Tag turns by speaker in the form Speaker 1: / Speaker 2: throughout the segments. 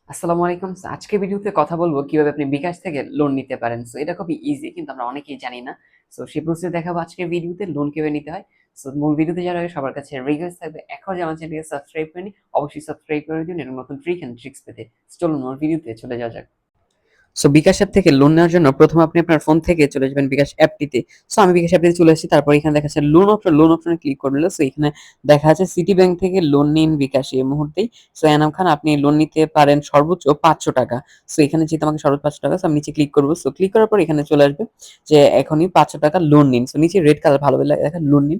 Speaker 1: আসসালামু আলাইকুম। আজকের ভিডিওতে কথা বলবো কিভাবে আপনি বিকাশ থেকে লোন নিতে পারেন। এটা খুবই ইজি, কিন্তু আমরা অনেকেই জানি না। সেই প্রসেস দেখাবো আজকের ভিডিওতে লোন কিভাবে নিতে হয়। মূল ভিডিওতে যাওয়ার আগে সবার কাছে রিকোয়েস্ট থাকবে, এখন যে আমার চ্যানেলটিকে সাবস্ক্রাইব করেনি, অবশ্যই সাবস্ক্রাইব করে দিন এরকম নতুন ট্রিক এন্ড ট্রিক্স পেতে। চলুন মূল ভিডিওতে চলে যাওয়া যাক। বিকাশ অ্যাপ থেকে লোন নেওয়ার জন্য প্রথমে আপনি আপনার ফোন থেকে চলে যাবেন বিকাশ অ্যাপটিতে। আমি বিকাশ অ্যাপটিতে চলে এসেছি। তারপর এখানে দেখা যাচ্ছে লোন অপশনে ক্লিক করলে এখানে দেখা যাচ্ছে সিটি ব্যাংক থেকে লোন নিন বিকাশে এই মুহূর্তেই। এনাম খান, আপনি লোন নিতে পারেন সর্বোচ্চ ৳৫০০। এখানে যেহেতু আমাকে সর্বোচ্চ ৳৫০০, আমি নিচে ক্লিক করব। ক্লিক করার পর এখানে চলে আসবে যে এখনই ৳৫০০ লোন নিন। নিচে রেড কালার ভালোভাবে লেখা লোন নিন।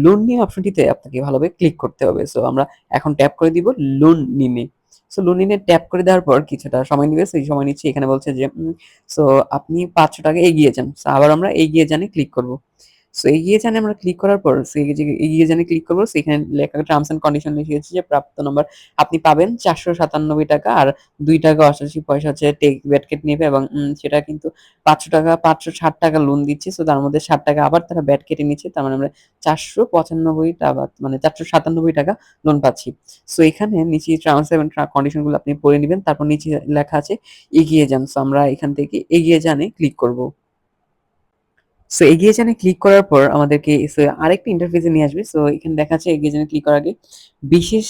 Speaker 1: লোন নিন অপশনটিতে আপনাকে ভালোভাবে ক্লিক করতে হবে। আমরা এখন ট্যাপ করে দিব লোন নিনে। লোন নিনে ট্যাপ করে দেওয়ার পর কিছুটা সময় নিবে। এই সময় নিচ্ছে, এখানে বলছে যে সো আপনি ৳৫০০ এগিয়ে যান। আবার আমরা এগিয়ে যানে ক্লিক করব। এগিয়ে যানে আমরা ক্লিক করার পর এই যে এগিয়ে যানে ক্লিক করব, সেখানে লেখা টার্মস এন্ড কন্ডিশন লিখেছে যে প্রাপ্ত নাম্বার আপনি পাবেন ৳৪৯৭ আর ৳২.৮৮ হচ্ছে টেক ব্যাট কেটে নেবে, এবং সেটা কিন্তু ৳৫০০ ৳৫৬০ লোন দিচ্ছে। তার মধ্যে ৳৬০ আবার তারা ব্যাট কেটে নিচ্ছে। তার মানে আমরা ৳৪৯৫ মানে ৳৪৯৭ লোন পাচ্ছি। এখানে নিচে টার্মস এন্ড কন্ডিশন গুলো আপনি পড়ে নিবেন। তারপর নিচে লেখা আছে এগিয়ে যান। আমরা এখান থেকে এগিয়ে যানে ক্লিক করব। এগিয়ে যানে ক্লিক করার পর আমাদেরকে আরেকটা ইন্টারফেসে নিয়ে আসবে। এখানে দেখা যাচ্ছে এগিয়ে যানে ক্লিক করার আগে বিশেষ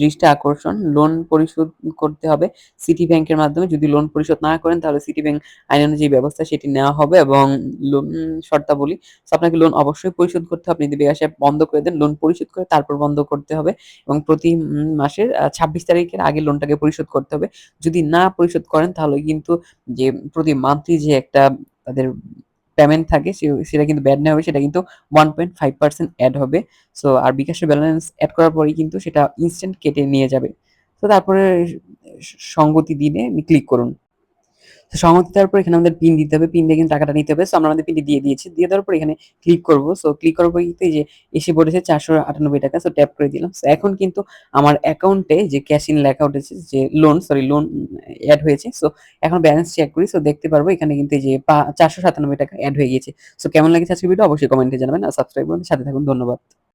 Speaker 1: দৃষ্টি আকর্ষণ, লোন পরিশোধ করতে হবে সিটি ব্যাংকের মাধ্যমে। যদি লোন পরিশোধ না করেন তাহলে সিটি ব্যাংক আইন অনুযায়ী ব্যবস্থা সেটি নেওয়া হবে, এবং লোন শর্তাবলী আপনাকে লোন অবশ্যই পরিশোধ করতে হবে। আপনি যদি বিকাশ অ্যাপ বন্ধ করে দেন, লোন পরিশোধ করে তারপর বন্ধ করতে হবে, এবং প্রতি মাসের ২৬ তারিখের আগে লোনটাকে পরিশোধ করতে হবে। যদি না পরিশোধ করেন তাহলে কিন্তু যে প্রতি মান্থলি যে একটা তাদের পেমেন্ট থাকে সেটা কিন্তু ব্যাড নেওয়া হবে, সেটা কিন্তু 1.5% অ্যাড হবে। আর বিকাশের ব্যালেন্স এড করার পরেই কিন্তু সেটা ইনস্ট্যান্ট কেটে নিয়ে যাবে। তারপরে সঙ্গতি দিনে ক্লিক করুন। সংহতি দেওয়ার পর এখানে আমাদের পিন দিতে হবে। পিন দিয়ে কিন্তু টাকাটা নিতে হবে। আমরা আমাদের পিনটি দিয়ে দিয়েছি। দিয়ে দেওয়ার পর এখানে ক্লিক করব। ক্লিক করার পর কিন্তু এই যে এসে পড়েছে ৳৪৯৮। ট্যাপ করে দিলাম। এখন কিন্তু আমার অ্যাকাউন্টে যে ক্যাশ ইন লেখা উঠেছে, যে লোন এড হয়েছে। এখন ব্যালেন্স চেক করি। দেখতে পারবো এখানে কিন্তু এই যে ৳৪৯৭ এড হয়ে গিয়েছে। কেমন লেগেছে আজকের ভিডিও অবশ্যই কমেন্টে জানাবেন। আর সাবস্ক্রাইব করুন, সাথে থাকুন। ধন্যবাদ।